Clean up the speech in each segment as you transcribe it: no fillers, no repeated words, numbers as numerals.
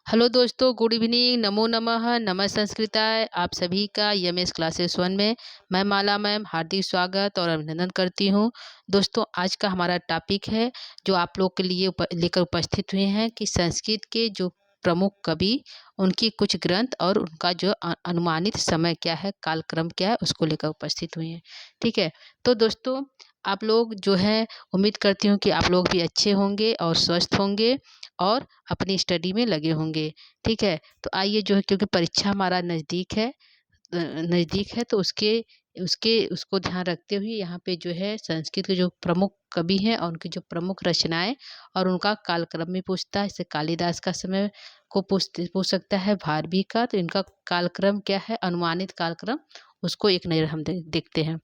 Hello दोस्तों, good evening, नमो नमः, नमः संस्कृताय। आप सभी का यमएस क्लासेस वन में मैं माला मैम हार्दिक स्वागत और अभिनंदन करती हूँ। दोस्तों, आज का हमारा टॉपिक है जो आप लोग के लिए लेकर उपस्थित हुए हैं कि संस्कृत के जो प्रमुख कवि, उनकी कुछ ग्रंथ और उनका जो अनुमानित समय क्या है, कालक्रम क्या है, उसको लेकर उपस्थित हुए हैं। ठीक है। तो दोस्तों, आप लोग जो है, उम्मीद करती हूँ कि आप लोग भी अच्छे होंगे और स्वस्थ होंगे और अपनी स्टडी में लगे होंगे। ठीक है। तो आइए जो है, क्योंकि परीक्षा हमारा नज़दीक है, तो उसके उसके उसको ध्यान रखते हुए यहाँ पे जो है संस्कृत के जो प्रमुख कवि हैं और उनकी जो प्रमुख रचनाएं और उनका कालक्रम भी पूछता है। जैसे कालिदास का समय को पूछ सकता है, भारवी का। तो इनका कालक्रम क्या है, अनुमानित कालक्रम, उसको एक नज़र हम देखते हैं।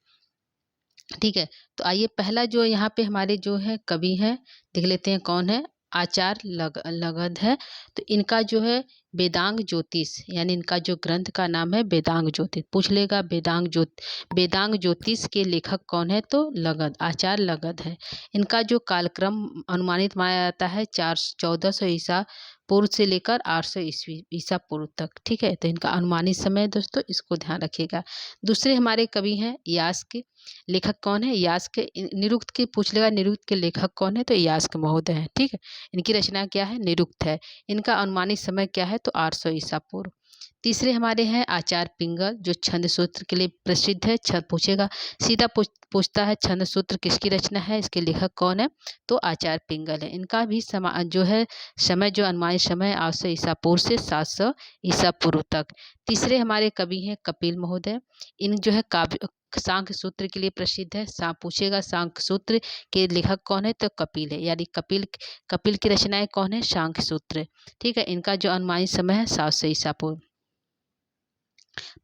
ठीक है। तो आइए, पहला जो यहाँ पे हमारे जो है कवि हैं, देख लेते हैं कौन है। आचार्य लगध है। तो इनका जो है वेदांग ज्योतिष, यानी इनका जो ग्रंथ का नाम है वेदांग ज्योतिष। पूछ लेगा वेदांग ज्योतिष के लेखक कौन है, तो लगध, आचार्य लगध है। इनका जो कालक्रम अनुमानित माना जाता है 1400 ईसा पूर्व से लेकर 800 ईस्वी ईसा पूर्व तक। ठीक है। तो इनका अनुमानित समय दोस्तों, इसको ध्यान रखिएगा। दूसरे हमारे कवि हैं यास्क। लेखक कौन है, यास्क। निरुक्त के पूछ लेगा, निरुक्त के लेखक कौन है, तो यास्क महोदय है। ठीक है। इनकी रचना क्या है, निरुक्त है। इनका अनुमानित समय क्या है, तो 800 ईसा पूर्व। तीसरे हमारे हैं आचार्य पिंगल, जो छंद सूत्र के लिए प्रसिद्ध है। छंद पूछेगा, सीधा पूछता है छंद सूत्र किसकी रचना है, इसके लेखक कौन है, तो आचार्य पिंगल है। इनका भी जो है समय, जो अनुमानित समय 800 ईसा पूर्व से 700 ईसा पूर्व तक। तीसरे हमारे कवि हैं कपिल महोदय। इन जो है काव्य सांख्य सूत्र के लिए प्रसिद्ध है। पूछेगा सांख्य सूत्र के लेखक कौन है, तो कपिल है। यानी कपिल कपिल की रचनाएं कौन है, सांख्य सूत्र। ठीक है। इनका जो अनुमानित समय है 700 ईसा पूर्व।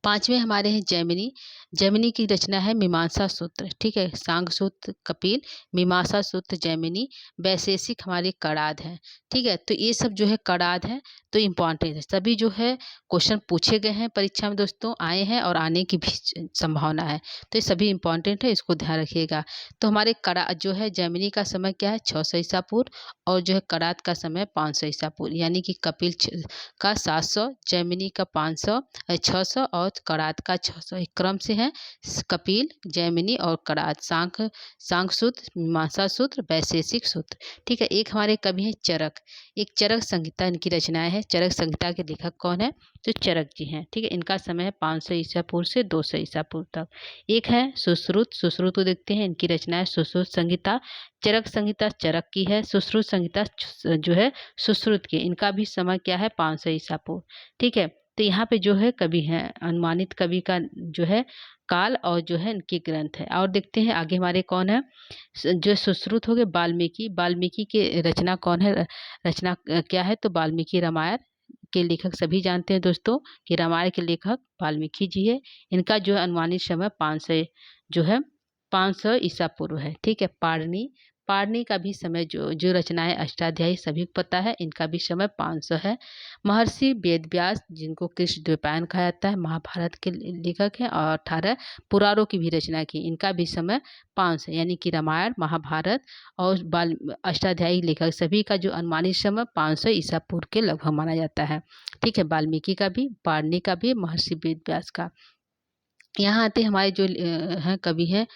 पांचवें हमारे हैं जैमिनी। जैमिनी की रचना है मीमांसा सूत्र। ठीक है। सांख्य सूत्र कपिल, मीमांसा सूत्र जैमिनी, वैशेषिक हमारे कड़ाद है। ठीक है। तो ये सब जो है कड़ाद है, तो इम्पॉर्टेंट है। सभी जो है क्वेश्चन पूछे गए हैं परीक्षा में दोस्तों, आए हैं और आने की भी संभावना है। तो ये सभी इम्पॉर्टेंट है, इसको ध्यान रखिएगा। तो हमारे कड़ा जो है जैमिनी का समय क्या है, 600 ईसा पूर्व, और जो है कड़ाद का समय 500 ईसा पूर्व। यानी कि कपिल का 700, जैमिनी का 500, 600 और कड़ात का 600। एक क्रम से है कपिल, जैमिनी और कड़ात। सांख्य सूत्र, मीमांसा सूत्र, वैशेषिक सूत्र। ठीक है। एक हमारे कवि हैं चरक। एक चरक संहिता इनकी रचनाएं है। चरक संहिता के लेखक कौन है, तो चरक जी हैं। ठीक है। इनका समय है 500 ईसा पूर्व से 200 ईसा पूर्व तक। एक है सुश्रुत। सुश्रुत को देखते हैं, इनकी रचना है सुश्रुत संहिता। चरक संहिता चरक की है, सुश्रुत संहिता जो है सुश्रुत की। इनका भी समय क्या है, 500 ईसा पूर्व। ठीक है। तो यहाँ पे जो है कवि हैं, अनुमानित कवि का जो है काल और जो है इनकी ग्रंथ है। और देखते हैं आगे हमारे कौन है। जो सुश्रुत हो गए वाल्मीकि। वाल्मीकि के रचना कौन है, रचना क्या है, तो वाल्मीकि रामायण के लेखक सभी जानते हैं दोस्तों कि रामायण के लेखक वाल्मीकि जी है। इनका जो है अनुमानित समय 500 जो है 500 ईसा पूर्व है। ठीक है। पारणी। पारणी का भी समय जो जो रचनाएं अष्टाध्यायी सभी को पता है, इनका भी समय 500 है। महर्षि वेदव्यास, जिनको कृष्ण द्वैपायन कहा जाता है, महाभारत के लेखक हैं और 18 पुराणों की भी रचना की। इनका भी समय 500, यानी कि रामायण, महाभारत और बाल अष्टाध्यायी लेखक सभी का जो अनुमानित समय 500 ईसा पूर्व के लगभग माना जाता है। ठीक है। वाल्मीकि का भी, पाणिनि का भी, महर्षि वेदव्यास का। यहाँ आते हमारे जो हैं कवि हैं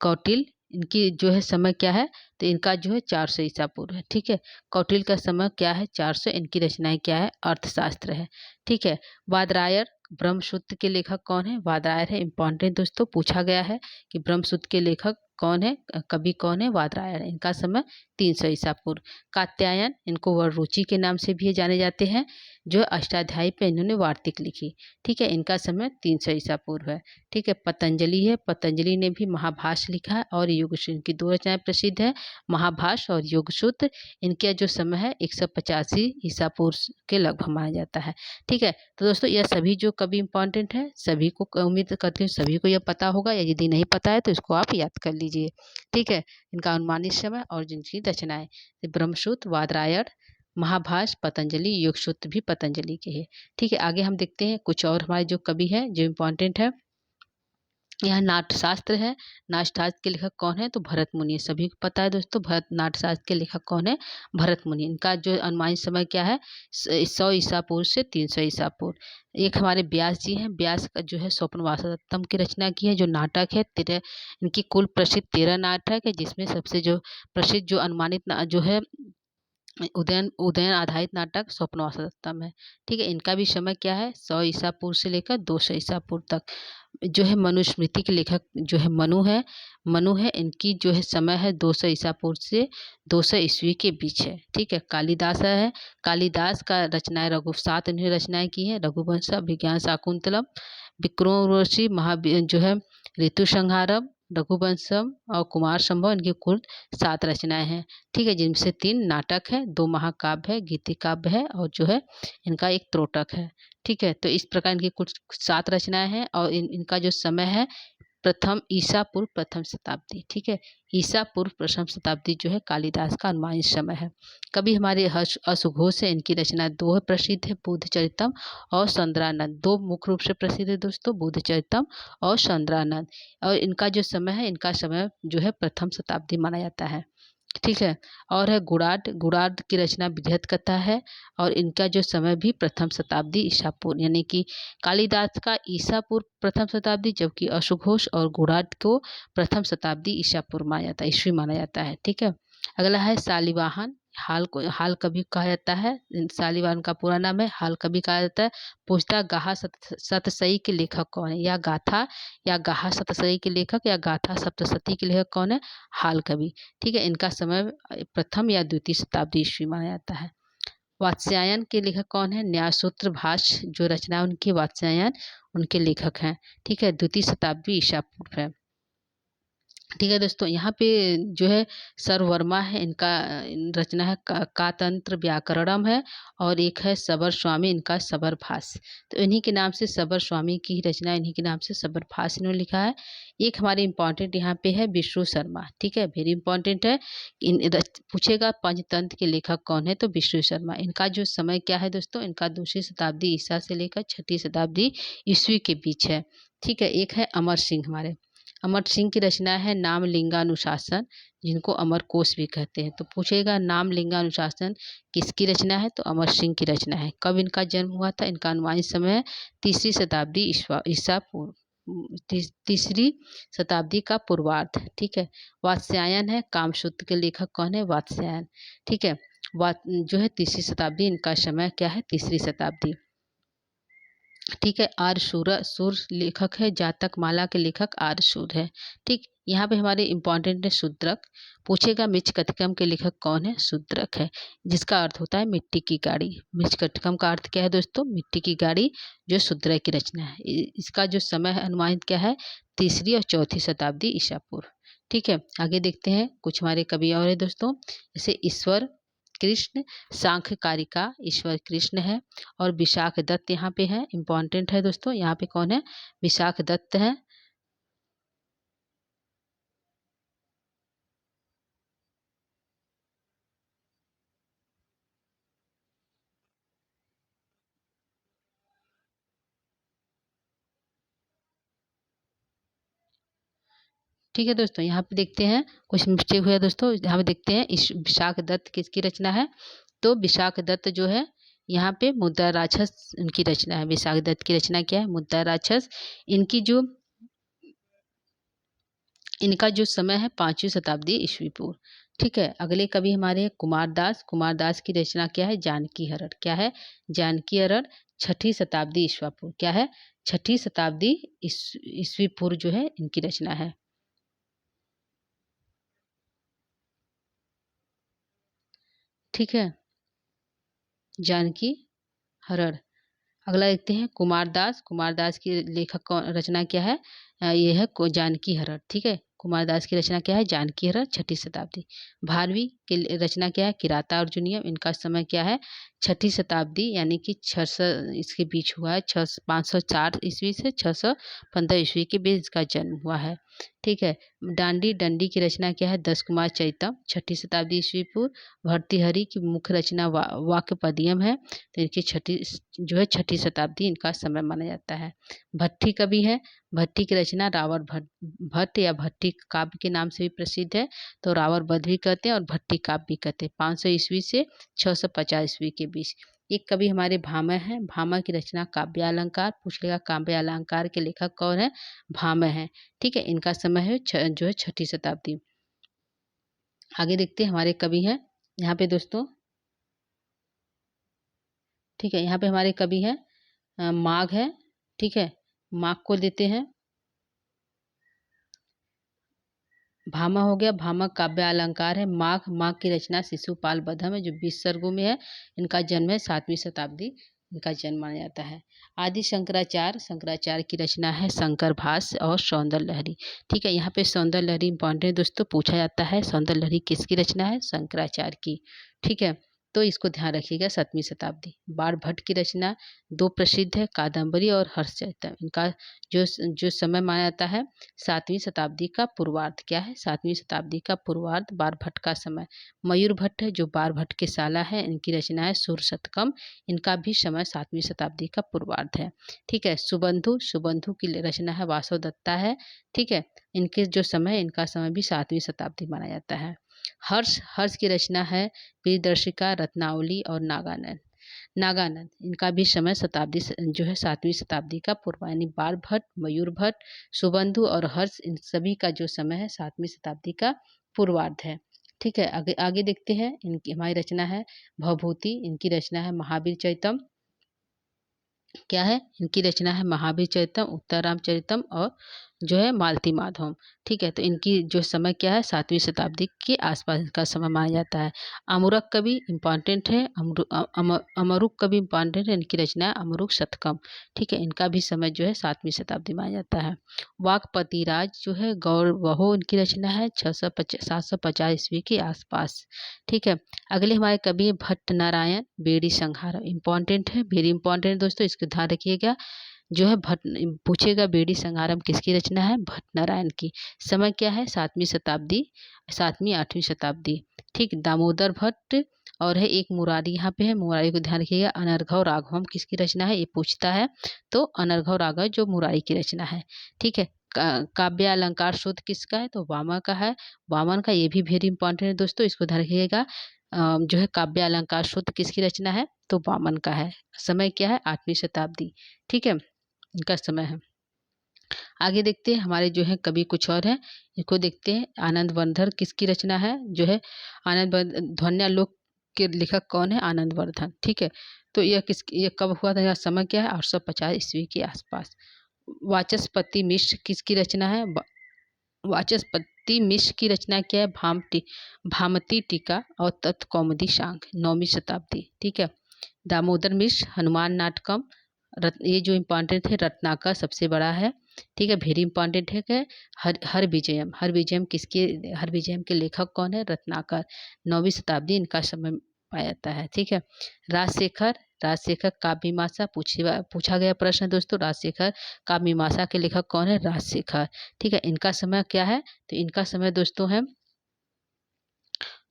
कौटिल। इनकी जो है समय क्या है, तो इनका जो है 400 ईसा पूर्व है। ठीक है। कौटिल का समय क्या है, 400। इनकी रचनाएं क्या है, अर्थशास्त्र है। ठीक है। वादरायण। ब्रह्मसूत्र के लेखक कौन है, वादरायण है। इंपॉर्टेंट दोस्तों, पूछा गया है कि ब्रह्मसूत्र के लेखक कौन है, कवि कौन है, वादरायण। इनका समय 300 ईसा पूर्व। कात्यायन, इनको वररुचि के नाम से भी जाने जाते हैं, जो अष्टाध्यायी पे इन्होंने वार्तिक लिखी। ठीक है। इनका समय 300 ईसा पूर्व है। ठीक है। पतंजलि है। पतंजलि ने भी महाभाष्य लिखा है और योग सूत्र। इनकी दो रचनाएं प्रसिद्ध है, महाभाष्य और योग सूत्र। इनका जो समय है 185 ईसा पूर्व के लगभग माना जाता है। ठीक है। तो दोस्तों, यह सभी जो कवि इंपॉर्टेंट है, सभी को उम्मीद करती हूँ सभी को यह पता होगा, या यदि नहीं पता है तो इसको आप याद कर लीजिए। ठीक है। इनका अनुमानित समय और जिनकी रचनाएं, ब्रह्मसूत्र, वादरायण, महाभाष्य, पतंजलि, योग सूत्र भी पतंजलि के है। ठीक है। आगे हम देखते हैं कुछ और हमारे जो कवि हैं जो इम्पोर्टेंट है। यह नाट्यशास्त्र है। नाट्यशास्त्र के लेखक कौन है? तो भरत मुनि। सभी को पता है दोस्तों, नाट्यशास्त्र के लेखक कौन है? भरत मुनि। इनका जो अनुमानित समय क्या है? 100 ईसा पूर्व से 300 ईसा पूर्व। एक हमारे व्यास जी हैं। व्यास का जो है स्वप्नवासोत्तम की रचना की है, जो नाटक है। इनकी कुल प्रसिद्ध 13 नाटक है, जिसमें सबसे जो प्रसिद्ध जो अनुमानित जो है उदयन उदयन आधारित नाटक स्वप्नवासोत्तम है। ठीक है, इनका भी समय क्या है? 100 ईसा पूर्व से लेकर 200 ईसा पूर्व तक। जो है मनुस्मृति के लेखक जो है मनु है। इनकी जो है समय है 200 ईसा पूर्व से 200 ईस्वी के बीच है। ठीक है, कालिदास है। कालिदास का रचनाएं 7 इन्हें रचनाएं की हैं। रघुवंश, अभिज्ञान शाकुंतलम, विक्रमोर्वशी, जो है ऋतु संहारम, रघुवंशम और कुमार संभव, इनकी कुल 7 रचनाएं हैं। ठीक है, जिनसे 3 नाटक है, 2 महाकाव्य है, गीति काव्य है, और जो है इनका एक त्रोटक है। ठीक है, तो इस प्रकार इनकी कुछ 7 रचनाएं हैं। और इनका जो समय है प्रथम ईसा पूर्व प्रथम शताब्दी। ठीक है, ईसा पूर्व प्रथम शताब्दी जो है कालिदास का अनुमानित समय है। कभी हमारे अशुघोष है। इनकी रचना 2 है प्रसिद्ध है, बुद्ध चरितम और संद्रानंद। 2 मुख्य रूप से प्रसिद्ध है दोस्तों, बुद्ध चरितम और संद्रानंद। और इनका जो समय है, इनका समय जो है प्रथम शताब्दी माना जाता है। ठीक है, और है गुणाढ़ की रचना बृहत कथा है। और इनका जो समय भी प्रथम शताब्दी ईसा पूर्व, यानी कि कालिदास का ईसा पूर्व प्रथम शताब्दी, जबकि अशुघोष और गुणाढ़ को प्रथम शताब्दी ईसा पूर्व माना जाता है, ईस्वी माना जाता है। ठीक है, अगला है शालिवाहन। हाल कवि कहा जाता है। शालिवाहन का पूरा नाम है हाल कवि कहा जाता है। पूछता गाहा सतसई के लेखक कौन है? या गाहा सतसई के लेखक या गाथा सप्तशती के लेखक कौन है? हाल कवि। ठीक है, इनका समय प्रथम या द्वितीय शताब्दी ईस्वी माना जाता है। वात्स्यायन के लेखक कौन है? न्यायसूत्र भाष्य जो रचना है उनकी, वात्स्यायन उनके लेखक हैं। ठीक है, द्वितीय शताब्दी ईसा पूर्व है। ठीक है दोस्तों, यहाँ पे जो है सर वर्मा है। इनका रचना है का तंत्र व्याकरणम है। और एक है सबर स्वामी, इनका सबर भाष्य। तो इन्हीं के नाम से सबर स्वामी की रचना, इन्हीं के नाम से सबर भाष्य इन्होंने लिखा है। एक हमारे इंपॉर्टेंट यहाँ पे है विष्णु शर्मा। ठीक है, वेरी इंपॉर्टेंट है। पूछेगा पंचतंत्र के लेखक कौन है? तो विष्णु शर्मा। इनका जो समय क्या है दोस्तों? इनका 2री शताब्दी ईसा से लेकर 6ठी शताब्दी ईस्वी के बीच है। ठीक है, एक है अमर सिंह हमारे। अमर सिंह की रचना है नाम लिंगानुशासन, जिनको अमर कोश भी कहते हैं। तो पूछेगा नाम लिंगानुशासन किसकी रचना है? तो अमर सिंह की रचना है। कब इनका जन्म हुआ था? इनका अनुमानित समय है 3री शताब्दी ईसा पूर्व, 3री शताब्दी का पूर्वार्ध। ठीक है, वात्स्यायन है। कामसूत्र के लेखक कौन है? वात्स्यायन। ठीक है, जो है 3री शताब्दी, इनका समय क्या है? 3री शताब्दी। ठीक है, सूर लेखक है। जातक माला के लेखक सूर है। ठीक, यहाँ पे हमारे इंपॉर्टेंट है शूद्रक। पूछेगा मृच्छकटिकम के लेखक कौन है? शूद्रक है, जिसका अर्थ होता है मिट्टी की गाड़ी। मृच्छकटिकम का अर्थ क्या है दोस्तों? मिट्टी की गाड़ी, जो शूद्रक की रचना है। इसका जो समय है अनुमानित क्या है? 3री और 4थी शताब्दी ईसा पूर्व। ठीक है, आगे देखते हैं कुछ हमारे कवि और है दोस्तों, जैसे ईश्वर कृष्ण, सांख्य कारिका ईश्वर कृष्ण है। और विशाख दत्त यहाँ पे है, इम्पॉर्टेंट है दोस्तों। यहाँ पे कौन है? विशाख दत्त है। ठीक है दोस्तों, यहाँ पे देखते हैं कुछ मिस्टेक हुआ है दोस्तों। यहाँ पे देखते हैं इस विशाख दत्त किसकी रचना है? तो विशाख दत्त जो है यहाँ पे मुद्दा राक्षस उनकी रचना है। विशाख दत्त की रचना क्या है? मुद्दा राक्षस। इनका जो समय है 5वीं शताब्दी ईस्वी पूर्व। ठीक है, अगले कवि हमारे हैं कुमारदास। कुमारदास की रचना क्या है? जानकी हरण। क्या है? जानकी हरण, 6ठी शताब्दी ईस्वी पूर्व। क्या है? 6ठी शताब्दी ईस्वी पूर्व जो है इनकी रचना है। ठीक है, जानकी हरण। अगला देखते हैं कुमारदास। कुमारदास की लेखक रचना क्या है? ये है जानकी हरण। ठीक है, कुमारदास की रचना क्या है? जानकी हरण, 6ठी शताब्दी। भारवी की रचना क्या है, किराता अर्जुनीयम। इनका समय क्या है, 6ठी शताब्दी यानी कि 600 इसके बीच हुआ है, 504 ईस्वी से 615 ईस्वी के बीच इसका जन्म हुआ है। ठीक है। डांडी डंडी की रचना क्या है, 10 कुमार चैतम, 6ठी शताब्दी ईस्वी पूर्व। भर्तृहरि की मुख्य रचना वाक्यपदियम है, तो इनकी जो है 6ठी शताब्दी इनका समय माना जाता है। भट्टी कवि है, भट्टी की रचना रावण भट्ट या भट्टी काव्य के नाम से भी प्रसिद्ध है, तो रावण वध भी कहते हैं और भट्टी काव्य भी कहते हैं। 500 ईस्वी से 650 ईस्वी के बीच। एक कवि हमारे भामह हैं, भामह की रचना काव्य अलंकार। पूछ लेगा काव्य अलंकार के लेखक कौन है, भामह है। ठीक है। इनका समय है जो है 6ठी शताब्दी। आगे देखते हैं हमारे कवि हैं यहाँ पे दोस्तों। ठीक है। यहाँ पे हमारे कवि हैं माघ है। ठीक है। माघ को देते हैं, भामा हो गया, भामा काव्य अलंकार है। माघ, माघ की रचना शिशुपाल बधम है जो 20 सर्गों में है। इनका जन्म है 7वीं शताब्दी, इनका जन्म माना जाता है। आदि शंकराचार्य, शंकराचार्य की रचना है शंकर भाष्य और सौंदर्य लहरी। ठीक है। यहाँ पे सौंदर्य लहरी इंपॉर्टेंट है दोस्तों, पूछा जाता है सौंदर्य लहरी किसकी रचना है, शंकराचार्य की। ठीक है। तो इसको ध्यान रखिएगा, 7वीं शताब्दी। बाण भट्ट की रचना 2 प्रसिद्ध है, कादम्बरी और हर्षचरितम। इनका जो समय माना जाता है 7वीं शताब्दी का पूर्वार्ध। क्या है, 7वीं शताब्दी का पूर्वार्ध बाण भट्ट का समय। मयूर भट्ट है जो बाण भट्ट के साला है, इनकी रचना है सूर शतकम। इनका भी समय 7वीं शताब्दी का पूर्वार्ध है। ठीक है। सुबंधु, सुबंधु की रचना है वासव दत्ता है। ठीक है। इनके जो समय, इनका समय भी 7वीं शताब्दी माना जाता है। हर्ष, हर्ष की रचना है प्रियदर्शिका, रत्नावली और नागानंद। नागानंद, इनका भी समय शताब्दी जो है 7वीं शताब्दी का पूर्व, यानी बाण भट्ट, मयूर भट्ट, सुबंधु और हर्ष, इन सभी का जो समय है 7वीं शताब्दी का पूर्वार्ध है। ठीक है। आगे आगे देखते हैं। इनकी हमारी रचना है भवभूति। इनकी रचना है महावीर चरितम। क्या है, इनकी रचना है महावीर चरितम, उत्तर रामचरितम और जो है मालती माधवम। ठीक है। तो इनकी जो समय क्या है 7वीं शताब्दी के आसपास का समय माना जाता है। अमरुक कवि इम्पॉर्टेंट है, अमरुक कवि इम्पॉर्टेंट है। इनकी रचना है अमरुक शतकम। ठीक है। इनका भी समय जो है 7वीं शताब्दी माना जाता है। वाकपतिराज जो है गौरवहो, इनकी रचना है 750 ईस्वी के आसपास। ठीक है। अगले हमारे कवि है भट्ट नारायण, बेड़ी संहार। इम्पॉर्टेंट है, वेरी इंपॉर्टेंट दोस्तों, इसको ध्यान रखिएगा। जो है भट्ट पूछेगा, बेड़ी संहारम किसकी रचना है, भट्ट नारायण की। समय क्या है 7वीं शताब्दी, 7वीं 8वीं शताब्दी। ठीक। दामोदर भट्ट और है एक मुरारी, यहाँ पे है मुरारी को ध्यान रखिएगा। अनर्घव राघवम किसकी रचना है, ये पूछता है, तो अनर्घव राघव जो मुरारी की रचना है। ठीक है। काव्य अलंकार शोध किसका है, तो वामन का है। वामन का, ये भी वेरी इंपॉर्टेंट है दोस्तों, इसको ध्यान रखिएगा। जो है काव्य अलंकार शोध किसकी रचना है, तो वामन का है। समय क्या है 8वीं शताब्दी। ठीक है। इनका समय है। आगे देखते हैं हमारे जो है कवि कुछ और हैं, इनको देखते हैं। आनंद वर्धन किसकी रचना है, जो है ध्वन्यालोक के लेखक कौन है, आनंद वर्धन। ठीक है। तो ये कब हुआ था, यह समय क्या है 850 ईस्वी के आसपास। वाचस्पति मिश्र किसकी रचना है, वाचस्पति मिश्र की रचना क्या है, भामती टीका और तत्कौमुदी शांग, 9वीं शताब्दी। ठीक है। दामोदर मिश्र हनुमान नाटकम, ये जो इम्पॉर्टेंट है, रत्नाकर सबसे बड़ा है। ठीक है। वेरी इंपॉर्टेंट है कि हर विजयम, हर विजयम के लेखक कौन है, रत्नाकर, 9वीं शताब्दी इनका समय पाया जाता है। ठीक है। राजशेखर, राजशेखर काव्य मीमांसा पूछा गया प्रश्न है दोस्तों, राजशेखर काव्य मीमांसा के लेखक कौन है, राजशेखर। ठीक है। इनका समय क्या है, तो इनका समय दोस्तों है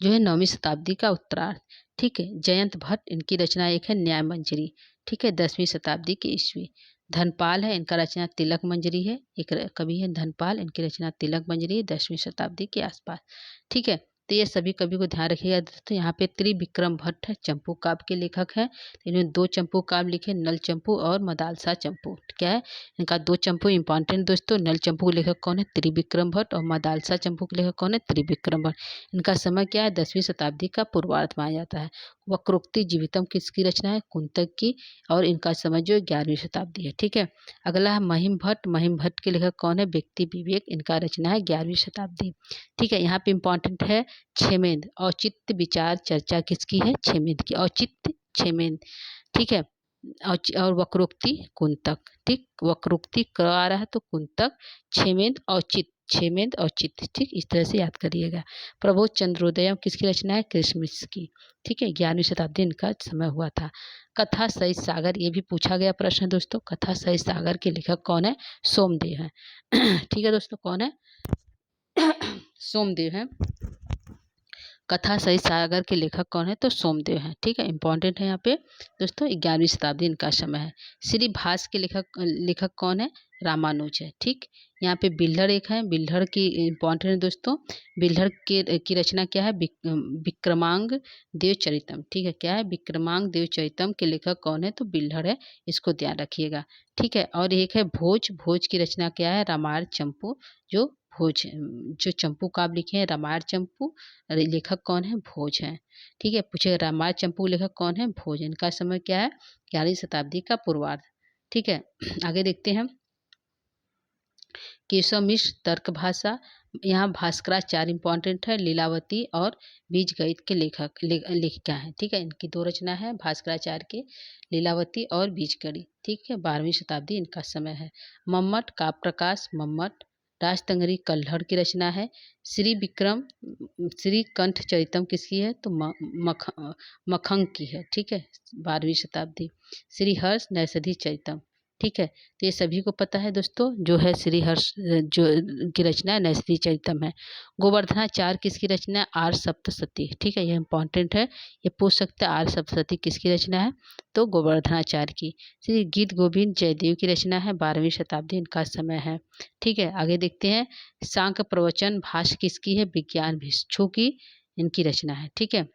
जो है 9वीं शताब्दी का उत्तरार्ध। ठीक है। जयंत भट्ट, इनकी रचना एक है न्याय मंजरी। ठीक है। 10वीं शताब्दी के ईस्वी। धनपाल है, इनका रचना तिलक मंजरी है। एक कवि है धनपाल, इनकी रचना तिलक मंजरी है, 10वीं शताब्दी के आसपास। ठीक है। तो ये सभी कवि को ध्यान रखिएगा दोस्तों। यहाँ पे त्रिविक्रम भट्ट है, चंपू काव्य के लेखक हैं। तो इन्होंने 2 चंपू काव्य लिखे, नल चंपू और मदालसा चंपू। क्या है, इनका 2 चंपू इंपॉर्टेंट दोस्तों। नल चंपू के लेखक कौन है, त्रिविक्रम भट्ट, और मदालसा चंपू के लेखक कौन है, त्रिविक्रम भट्ट। इनका समय क्या है 10वीं शताब्दी का पूर्वार्ध माना जाता है। वक्रोक्ति जीवितम किसकी रचना है, कुंतक की, और इनका समय जो 11वीं शताब्दी है। ठीक है। अगला है महिम भट्ट, महिम भट्ट के लेखक कौन है, व्यक्ति विवेक, इनका रचना है 11वीं शताब्दी। ठीक है। यहाँ पे इंपॉर्टेंट है क्षेमेंद्र, औचित्य विचार चर्चा किसकी है, क्षेमेंद्र की, औचित्य क्षेमेंद्र। ठीक है। और वक्रोक्ति कुंतक। ठीक। वक्रोक्ति आ रहा है तो कुंतक, क्षेमेंद्र, औचित्य छेमेंद और चित्त। ठीक, इस तरह से याद करिएगा। प्रबोध चंद्रोदय किसकी रचना है? कृष्ण मिश्र की। ठीक है, 11वीं शताब्दी इनका समय हुआ था। कथा सहित सागर, ये भी पूछा गया प्रश्न है दोस्तों। कथा सहित सागर के लेखक कौन है? सोमदेव है। ठीक है दोस्तों, कौन है? सोमदेव है। कथा सहित सागर के लेखक कौन है? तो सोमदेव हैं। ठीक है, इंपॉर्टेंट है यहाँ पे दोस्तों। 11वीं शताब्दी इनका समय है। श्री भास के लेखक लेखक कौन है? रामानुज है। ठीक, यहाँ पे बिल्हड़ एक है, बिल्हड़ की इंपॉर्टेंट है दोस्तों। बिल्हड़ की रचना क्या है? विक्रमांग देवचरितम। ठीक है, क्या है? विक्रमांग देवचरितम के लेखक कौन है? तो बिल्हड़ है, इसको ध्यान रखिएगा। ठीक है, और एक है भोज। भोज की रचना क्या है? रामायण चंपू। जो भोज, जो चंपू काव्य लिखे हैं रामायण चंपू, लेखक कौन है? भोज है। ठीक है, पूछे रामायण चंपू लेखक कौन है? भोज। इनका समय क्या है? 11वीं शताब्दी का पूर्वार्ध। ठीक है, आगे देखते हैं। केशव मिश्र तर्क भाषा, यहाँ भास्कराचार्य इंपॉर्टेंट है। लीलावती और बीज गणित के लेखिका हैं। ठीक है, इनकी दो रचना है भास्कराचार्य के, लीलावती और बीज गणित। ठीक है, 12वीं शताब्दी इनका समय है। मम्मट का प्रकाश, मम्मट राजतंगरी कल्हड़ की रचना है। श्री विक्रम श्री कंठ चरितम किसकी है? तो मखंग की है। ठीक है, 12वीं शताब्दी। श्री हर्ष नैषधि चरितम। ठीक है, तो ये सभी को पता है दोस्तों, जो है श्री हर्ष जो की रचना है नैषधि चरितम है। गोवर्धनाचार्य किसकी रचना है? आर्य सप्तशती। ठीक है, यह इंपॉर्टेंट है, ये पूछ सकते हैं आर्य सप्तशती किसकी रचना है? तो गोवर्धनाचार्य की। श्री गीत गोविंद जयदेव की रचना है, 12वीं शताब्दी इनका समय है। ठीक है, आगे देखते हैं। सांख्य प्रवचन भाष्य किसकी है? विज्ञान भिक्षु की इनकी रचना है। ठीक है,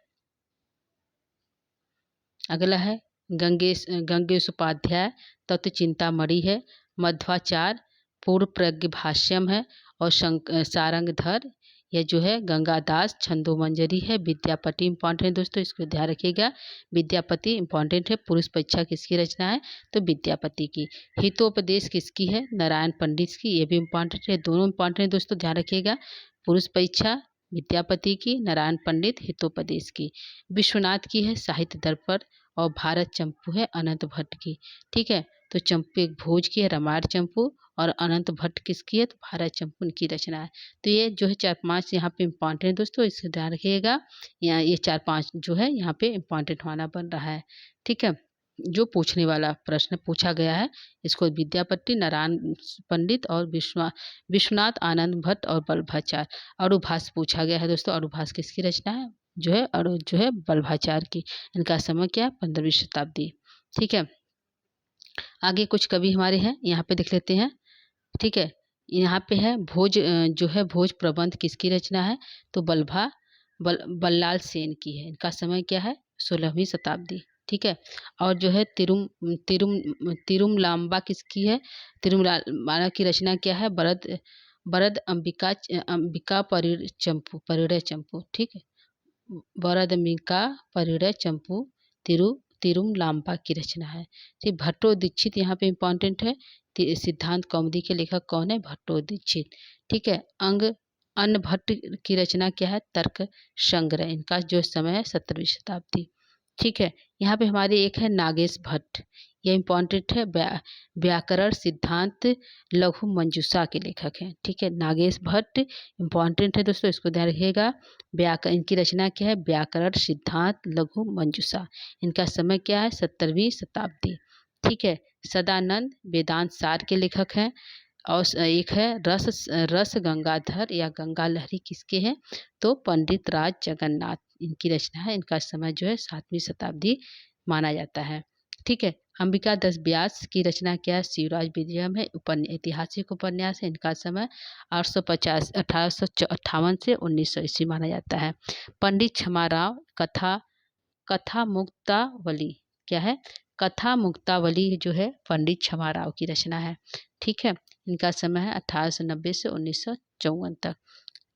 अगला है गंगेश उपाध्याय तत्व चिंतामणि है। मध्वाचार्य पूर्व प्रज्ञ भाष्यम है। और सारंगधर यह जो है गंगादास छंदोमंजरी है। विद्यापति इंपॉर्टेंट है दोस्तों, इसको ध्यान रखिएगा। विद्यापति इंपॉर्टेंट है। पुरुष परीक्षा किसकी रचना है? तो विद्यापति की। हितोपदेश किसकी है? नारायण पंडित की। ये भी इंपॉर्टेंट है, दोनों इंपॉर्टेंट है दोस्तों, ध्यान रखिएगा। पुरुष परीक्षा विद्यापति की, नारायण पंडित हितोपदेश की। विश्वनाथ की है साहित्य दर्पण। और भारत चंपू है अनंत भट्ट की। ठीक है, तो चंपू एक भोज की है, रामायण चंपू। और अनंत भट्ट किसकी है? तो भारत चंपू की रचना है। तो ये जो है 4-5 यहाँ पे इंपॉर्टेंट है दोस्तों, इसको ध्यान रखिएगा। यहाँ ये 4-5 जो है यहाँ पे इंपॉर्टेंट होना बन रहा है। ठीक है, जो पूछने वाला प्रश्न पूछा गया है, इसको विद्यापति, नारायण पंडित और विश्वनाथ आनंद भट्ट और वल्लभाचार्य। अरुभाष पूछा गया है दोस्तों। अरुभाष किसकी रचना है? जो है जो है वल्लभाचार्य की। इनका समय क्या है? 15वीं शताब्दी। ठीक है, आगे कुछ कवि हमारे हैं, यहाँ पे देख लेते हैं। ठीक है, यहाँ पे है भोज, जो है भोज प्रबंध किसकी रचना है? तो बल्लाल सेन की है। इनका समय क्या है? 16वीं शताब्दी। ठीक है, और जो है तिरुमलाम्बा किसकी है? तिरुमलाम्बा की रचना क्या है? बरद अंबिका परिणय चंपू। ठीक है, वरद अंबिका परिणय चंपू तिरुमलाम्बा की रचना है। ठीक, भट्टो दीक्षित यहाँ पे इंपॉर्टेंट है। सिद्धांत कौमुदी के लेखक कौन है? भट्टो दीक्षित। ठीक है, अन्न भट्ट की रचना क्या है? तर्क संग्रह। इनका जो समय है 17वीं शताब्दी। ठीक है, यहाँ पे हमारे एक है नागेश भट्ट, ये इंपॉर्टेंट है। व्याकरण सिद्धांत लघु मंजूषा के लेखक हैं। ठीक है, नागेश भट्ट इंपॉर्टेंट है दोस्तों, इसको ध्यान रखिएगा। इनकी रचना क्या है? व्याकरण सिद्धांत लघु मंजूषा। इनका समय क्या है? 17वीं शताब्दी। ठीक है, सदानंद वेदांत सार के लेखक हैं। और एक है रस गंगाधर या गंगा लहरी किसके हैं? तो पंडित राज जगन्नाथ इनकी रचना है। इनका समय जो है 7वीं शताब्दी माना जाता है। ठीक है, अंबिका दास व्यास की रचना क्या है? शिवराज विजयम है, ऐतिहासिक उपन्यास है। इनका समय 1858 से 1900 ईस्वी माना जाता है। पंडित क्षमाराव कथा मुक्तावली क्या है? कथा मुक्तावली जो है पंडित क्षमाराव की रचना है। ठीक है, इनका समय है 1890 से 1954 तक।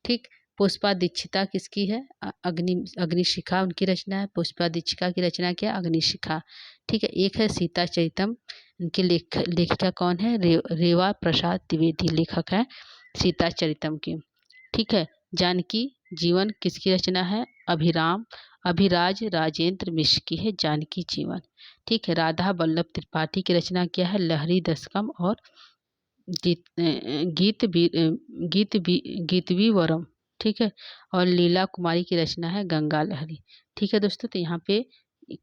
ठीक, पुष्पा दीक्षिता किसकी है? अग्निशिखा उनकी रचना है। पुष्पा दीक्षिता की रचना क्या? अग्निशिखा। ठीक है, एक है सीता चरितम, इनकी लेखिका कौन है? रेवा प्रसाद द्विवेदी लेखक है सीता चरितम की। ठीक है, जानकी जीवन किसकी रचना है? अभिराज राजेंद्र मिश्र की है जानकी जीवन। ठीक है, राधा वल्लभ त्रिपाठी की रचना क्या है? लहरी दशकम और गीतवी वरम, ठीक है। और लीला कुमारी की रचना है गंगा लहरी, ठीक है दोस्तों। तो यहाँ पे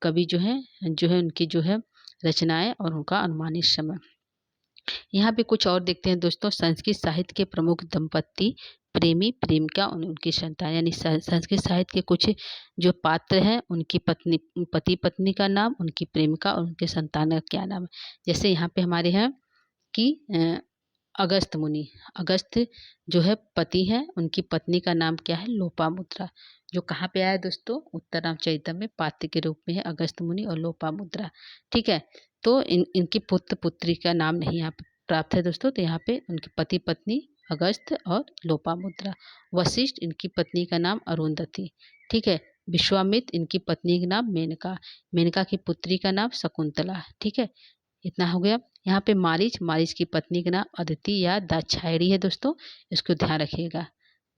कवि जो है उनकी जो है रचनाएं और उनका अनुमानित समय। यहाँ पे कुछ और देखते हैं दोस्तों। संस्कृत साहित्य के प्रमुख दंपत्ति, प्रेमी, प्रेमिका और उनकी संतान। यानी संस्कृत साहित्य के कुछ जो पात्र हैं, उनकी पत्नी, पति पत्नी का नाम, उनकी प्रेमिका और उनके संतान का क्या नाम है। जैसे यहाँ पे हमारे हैं कि अगस्त मुनि। अगस्त जो है पति हैं, उनकी पत्नी का नाम क्या है, लोपामुद्रा। जो कहाँ पे आया है दोस्तों, उत्तरामचरितम में पात्र के रूप में है अगस्त मुनि और लोपामुद्रा, ठीक है। तो इनकी पुत्र पुत्री का नाम नहीं यहाँ पे प्राप्त है दोस्तों। तो यहाँ पे उनके पति पत्नी अगस्त और लोपामुद्रा। वशिष्ठ, इनकी पत्नी का नाम अरुंधति, ठीक है। विश्वामित्र, इनकी पत्नी का नाम मेनका। मेनका की पुत्री का नाम शकुंतला, ठीक है। इतना हो गया। यहाँ पे मारीच, मारीच की पत्नी का नाम अदिति या दाक्षायणी है दोस्तों, इसको ध्यान रखिएगा,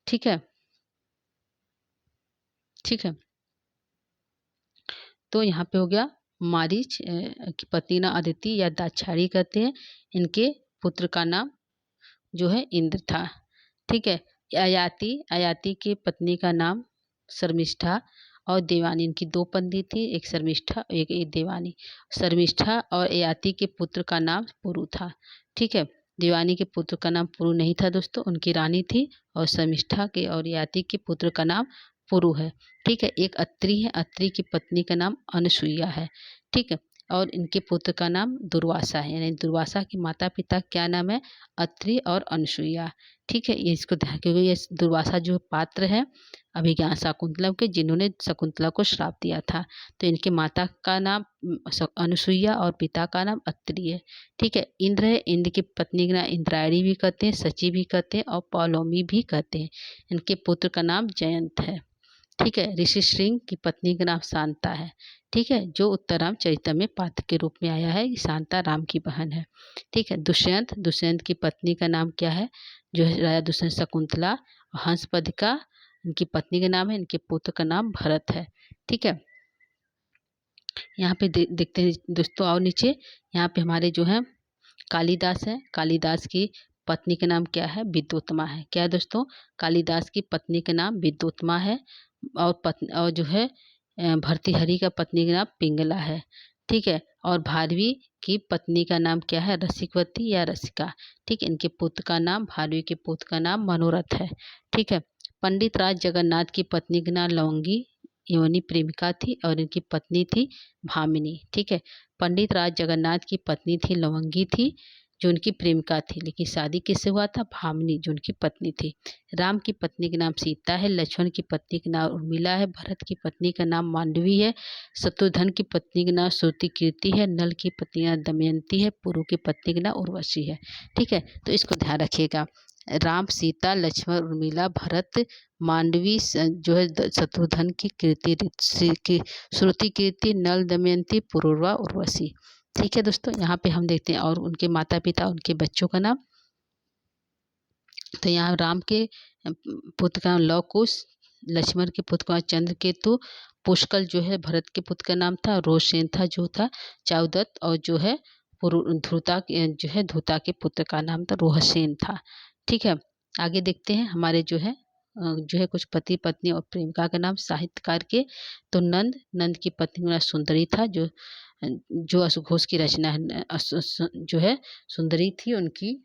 ठीक है, ठीक है। तो यहाँ पे हो गया मारीच की पत्नी नाम अदिति या दाक्षायणी कहते हैं। इनके पुत्र का नाम जो है इंद्र था, ठीक है। अयाति, अयाति की पत्नी का नाम शर्मिष्ठा और देवानी। इनकी दो पत्नी थी, एक शर्मिष्ठा एक देवानी। शर्मिष्ठा और अयाति के पुत्र का नाम पुरु था, ठीक है। देवानी के पुत्र का नाम पुरु नहीं था दोस्तों, उनकी रानी थी। और शर्मिष्ठा के और अयाति के पुत्र का नाम पुरु है, ठीक है। एक अत्रि है, अत्रि की पत्नी का नाम अनसुईया है, ठीक है। और इनके पुत्र का नाम दुर्वासा है। यानी दुर्वासा के माता पिता क्या नाम है, अत्रि और अनसुईया, ठीक है। ये इसको ध्यान, क्योंकि ये दुर्वासा जो पात्र है अभिज्ञान शाकुंतलम के, जिन्होंने शकुंतला को श्राप दिया था। तो इनके माता का नाम अनसुईया और पिता का नाम अत्रि है, ठीक है। इंद्र है, इंद्र की पत्नी का नाम इंद्रायणी भी कहते हैं, सची भी कहते हैं और पौलोमी भी कहते हैं। इनके पुत्र का नाम जयंत है, ठीक है। ऋषि श्रृंग की पत्नी का नाम शांता है, ठीक है। जो उत्तरामचरितम में पात्र के रूप में आया है। शांता राम की बहन है, ठीक है। दुष्यंत, दुष्यंत की पत्नी का नाम क्या है, जो है राजा दुष्यंत शकुंतला। हंसपदिका इनकी पत्नी का नाम है, इनके पुत्र का नाम भरत है, ठीक है। यहाँ पे देखते हैं दोस्तों और नीचे। यहाँ पे हमारे जो है कालिदास है। कालिदास की पत्नी का नाम क्या है, विद्योत्तमा है। क्या है दोस्तों, कालिदास की पत्नी का नाम विद्योत्तमा है। और जो है भर्तृहरि का पत्नी का नाम पिंगला है, ठीक है। और भारवी की पत्नी का नाम क्या है, रसिकवती या रसिका, ठीक है। इनके पुत्र का नाम, भारवी के पुत्र का नाम मनोरथ है, ठीक है। पंडित राज जगन्नाथ की पत्नी का नाम लवंगी योनि प्रेमिका थी और इनकी पत्नी थी भामिनी, ठीक है। पंडित राज जगन्नाथ की पत्नी थी लवंगी थी, जो उनकी प्रेमिका थी। लेकिन शादी किससे हुआ था, भामिनी जो उनकी पत्नी थी। राम की पत्नी का नाम सीता है, लक्ष्मण की पत्नी का नाम उर्मिला है, भरत की पत्नी का नाम मांडवी है, शत्रुघ्न की पत्नी का नाम श्रुति कीर्ति है, नल की पत्नी का नाम दमयंती है, पुरु की पत्नी का नाम उर्वशी है, ठीक है। तो इसको ध्यान रखिएगा। राम, सीता, लक्ष्मण, उर्मिला, भरत, मांडवी जो है शत्रुघ्न की कीर्ति, श्रुति कीर्ति, नल, दमयंती, पुरुरवा, उर्वशी, ठीक है दोस्तों। यहाँ पे हम देखते हैं और उनके माता पिता, उनके बच्चों का नाम। तो यहाँ राम के पुत्र का नाम लव कुश, लक्ष्मण के पुत्र का नाम चंद्रकेतु, पुष्कल जो है भरत के पुत्र का नाम था, रोशेन था जो था चाउदत्त, और जो है ध्रुता जो है धुता के पुत्र का नाम था रोहसेन था, ठीक है। आगे देखते हैं हमारे जो है कुछ पति पत्नी और प्रेमिका का नाम साहित्यकार के। तो नंद, नंद की पत्नी का नाम सुंदरी था, जो अशोघोष की रचना है। जो है सुंदरी थी, उनकी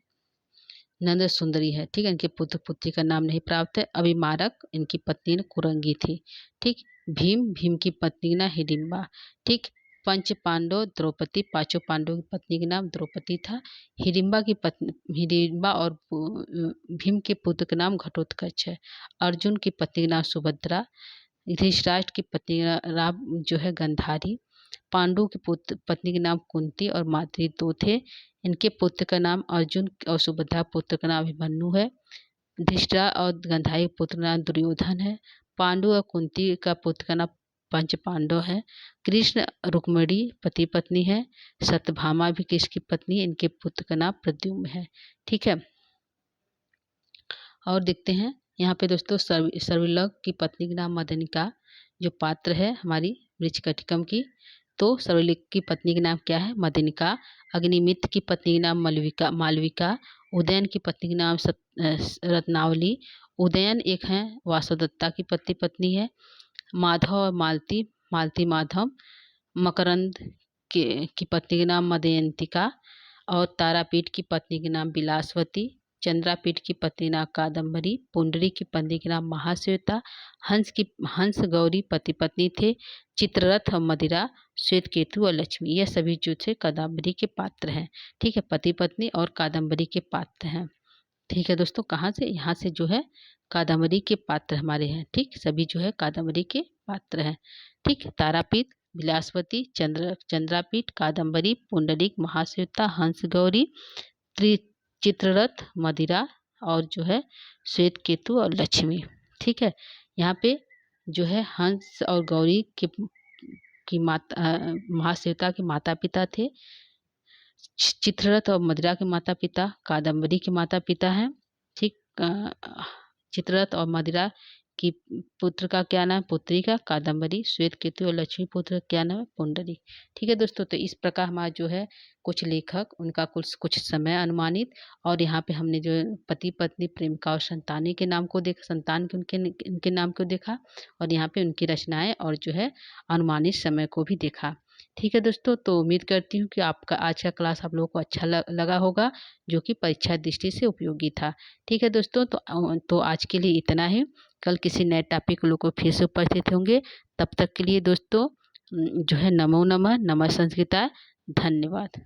नंद सुंदरी है, ठीक है। इनके पुत्र पुत्री का नाम नहीं प्राप्त है। अभिमारक, इनकी पत्नी ने कुरंगी थी, ठीक। भीम, भीम की पत्नी ना हिडिम्बा, ठीक। पंच पांडव, द्रौपदी, पांचों पांडवों की पत्नी का नाम द्रौपदी था। हिडिम्बा की पत्नी, हिडिम्बा और भीम के पुत्र का नाम घटोत्कच है। अर्जुन की पत्नी का नाम सुभद्रा, धृतराष्ट्र की पत्नी का नाम जो है गंधारी। पांडु के पुत्र पत्नी के नाम कुंती और माद्री दो थे। इनके पुत्र का नाम अर्जुन और सुभद्रा पुत्र का नाम अभिमन्यु है। धृतराष्ट्र और गंधारी पुत्र का नाम दुर्योधन है। पांडु और कुंती का पुत्र का नाम पंच पांडव है। कृष्ण रुक्मिणी पति पत्नी है। सत्यभामा भी कृष्ण की पत्नी है। इनके पुत्र का नाम प्रद्युम्न है, ठीक है। और देखते हैं यहाँ पे दोस्तों सर्विलग की पत्नी का नाम मदनिका, जो पात्र है हमारी मृच्छकटिकम की। तो सर्वलिक की पत्नी का नाम क्या है, मदनिका। अग्निमित्र की पत्नी का नाम मालविका, उदयन की पत्नी का नाम रत्नावली। उदयन एक है वासुदत्ता की पत्नी है। माधव और मालती, मालती माधव। मकरंद की पत्नी का नाम मदयंतिका। और तारापीठ की पत्नी के नाम बिलासवती। चंद्रापीठ की पत्नी नाम कादम्बरी। पुंडरी की पत्नी के नाम महाश्वेता। हंस गौरी पति पत्नी थे। चित्ररथ और मदिरा, श्वेत केतु और लक्ष्मी, यह सभी जो थे कादम्बरी के पात्र हैं। ठीक है, पति पत्नी और कादम्बरी के पात्र हैं। ठीक है दोस्तों, कहाँ से, यहाँ से जो है कादम्बरी के पात्र हमारे हैं। ठीक, सभी जो है कादम्बरी के पात्र हैं। ठीक, तारापीठ, बिलासवती, चंद्रापीठ, कादम्बरी, पुंडलिक, महाश्वेता, हंस गौरी, चित्ररथ, मदिरा और जो है श्वेत केतु और लक्ष्मी। ठीक है, यहाँ पे जो है हंस और गौरी की माता, महाश्वेता के माता पिता थे। चित्ररथ और मदिरा के माता पिता कादम्बरी के माता पिता हैं। ठीक, चित्ररथ और मदिरा की पुत्र का क्या नाम, पुत्री का कादम्बरी। श्वेत केतु और लक्ष्मी पुत्र का क्या नाम है, पुंडरी। ठीक है दोस्तों, तो इस प्रकार हमारा जो है कुछ लेखक, उनका कुछ समय अनुमानित, और यहाँ पे हमने जो पति पत्नी, प्रेमिका और संतानी के नाम को देखा, संतान के उनके नाम को देखा, और यहाँ पे उनकी रचनाएं और जो है अनुमानित समय को भी देखा। ठीक है दोस्तों, तो उम्मीद करती हूँ कि आपका आज का क्लास आप लोगों को अच्छा लगा होगा, जो कि परीक्षा दृष्टि से उपयोगी था। ठीक है दोस्तों, तो आज के लिए इतना ही। कल किसी नए टॉपिक लोग को फिर से उपस्थित होंगे। तब तक के लिए दोस्तों जो है नमो नमः, नमः संस्कृता, धन्यवाद।